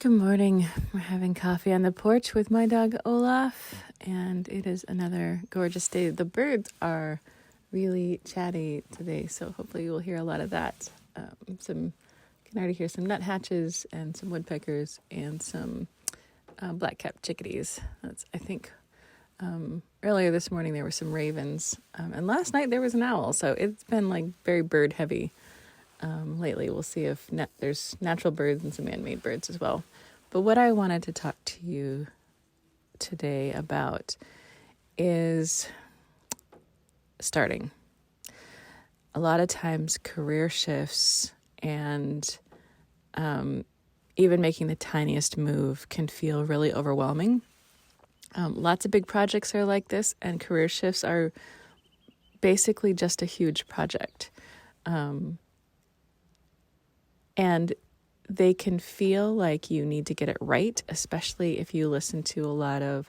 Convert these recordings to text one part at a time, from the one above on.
Good morning. We're having coffee on the porch with my dog Olaf, and it is another gorgeous day. The birds are really chatty today, so hopefully you will hear a lot of that. You can already hear some nuthatches and some woodpeckers and some black-capped chickadees. I think earlier this morning there were some ravens, and last night there was an owl. So it's been like very bird heavy. Lately. We'll see if there's natural birds and some man-made birds as well. But what I wanted to talk to you today about is starting. A lot of times career shifts and even making the tiniest move can feel really overwhelming. Lots of big projects are like this, and career shifts are basically just a huge project. And they can feel like you need to get it right, especially if you listen to a lot of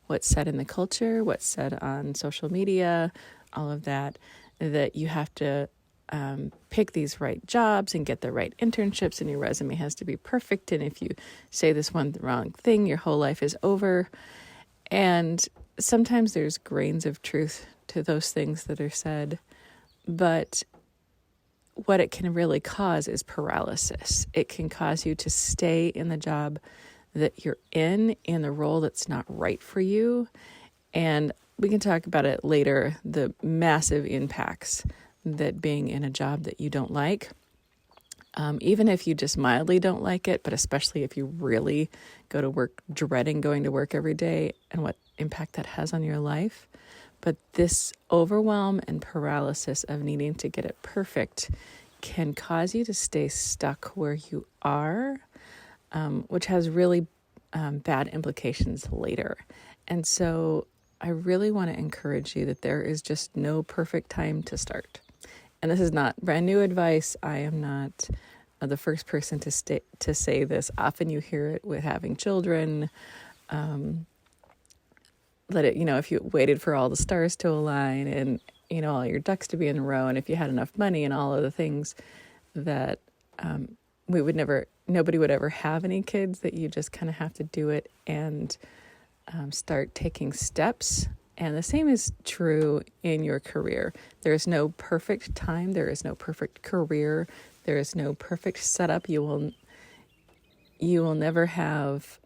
what's said in the culture, what's said on social media, all of that you have to pick these right jobs and get the right internships, and your resume has to be perfect. And if you say this one wrong thing, your whole life is over. And sometimes there's grains of truth to those things that are said, but what it can really cause is paralysis. It can cause you to stay in the job that you're in the role that's not right for you. And we can talk about it later, the massive impacts that being in a job that you don't like, even if you just mildly don't like it, but especially if you really go to work dreading going to work every day and what impact that has on your life. But this overwhelm and paralysis of needing to get it perfect can cause you to stay stuck where you are, which has really bad implications later. And so I really want to encourage you that there is just no perfect time to start. And this is not brand new advice. I am not the first person to say this. Often you hear it with having children. If you waited for all the stars to align and, all your ducks to be in a row, and if you had enough money and all of the things that nobody would ever have any kids, that you just kind of have to do it and start taking steps. And the same is true in your career. There is no perfect time. There is no perfect career. There is no perfect setup. You will never have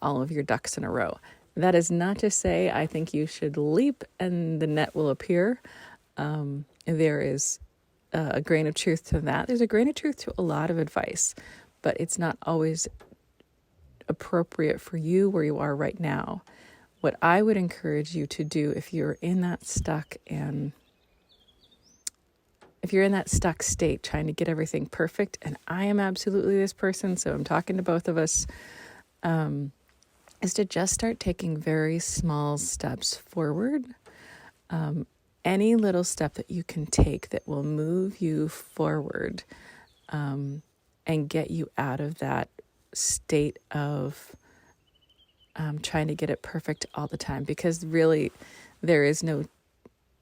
all of your ducks in a row. That is not to say I think you should leap and the net will appear. There is a grain of truth to that. There's a grain of truth to a lot of advice, but it's not always appropriate for you where you are right now. What I would encourage you to do if you're in that stuck state trying to get everything perfect, and I am absolutely this person, so I'm talking to both of us, is to just start taking very small steps forward. Any little step that you can take that will move you forward and get you out of that state of trying to get it perfect all the time. Because really, there is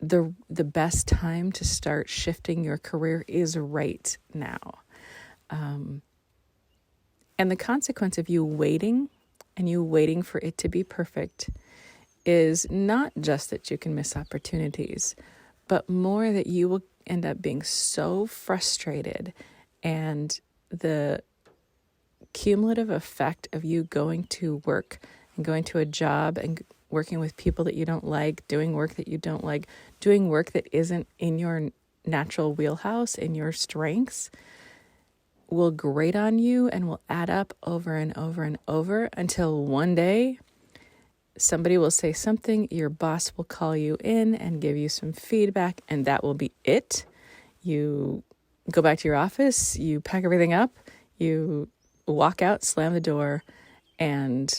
the best time to start shifting your career is right now. And the consequence of you waiting for it to be perfect is not just that you can miss opportunities, but more that you will end up being so frustrated, and the cumulative effect of you going to work and going to a job and working with people that you don't like, doing work that you don't like, doing work that isn't in your natural wheelhouse, in your strengths, will grate on you and will add up over and over and over until one day somebody will say something, your boss will call you in and give you some feedback, and that will be it. You go back to your office, you pack everything up, you walk out, slam the door, and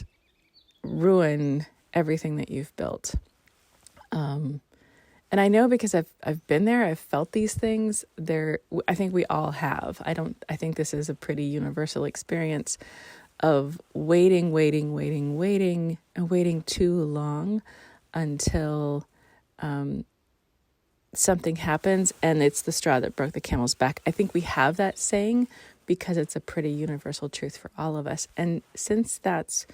ruin everything that you've built. And I know because I've been there, I've felt these things. I think we all have. I think this is a pretty universal experience of waiting too long until something happens and it's the straw that broke the camel's back. I think we have that saying because it's a pretty universal truth for all of us. And since that's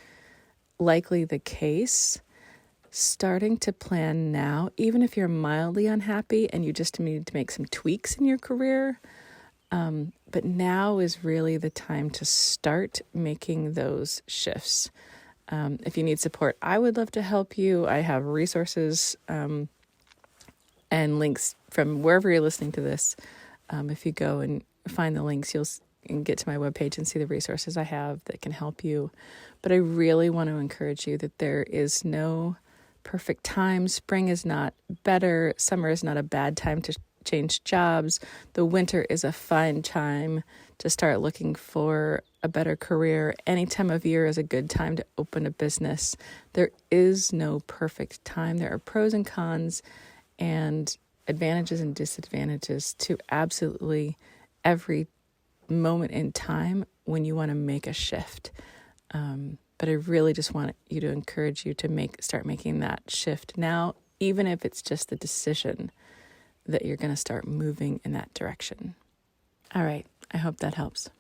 likely the case, starting to plan now, even if you're mildly unhappy and you just need to make some tweaks in your career, but now is really the time to start making those shifts. If you need support, I would love to help you. I have resources and links from wherever you're listening to this. If you go and find the links, you'll get to my webpage and see the resources I have that can help you. But I really want to encourage you that there is no perfect time. Spring is not better. Summer is not a bad time to change jobs. The winter is a fine time to start looking for a better career. Any time of year is a good time to open a business. There is no perfect time. There are pros and cons and advantages and disadvantages to absolutely every moment in time when you want to make a shift. But I really just want you to encourage you to start making that shift now, even if it's just the decision that you're going to start moving in that direction. All right. I hope that helps.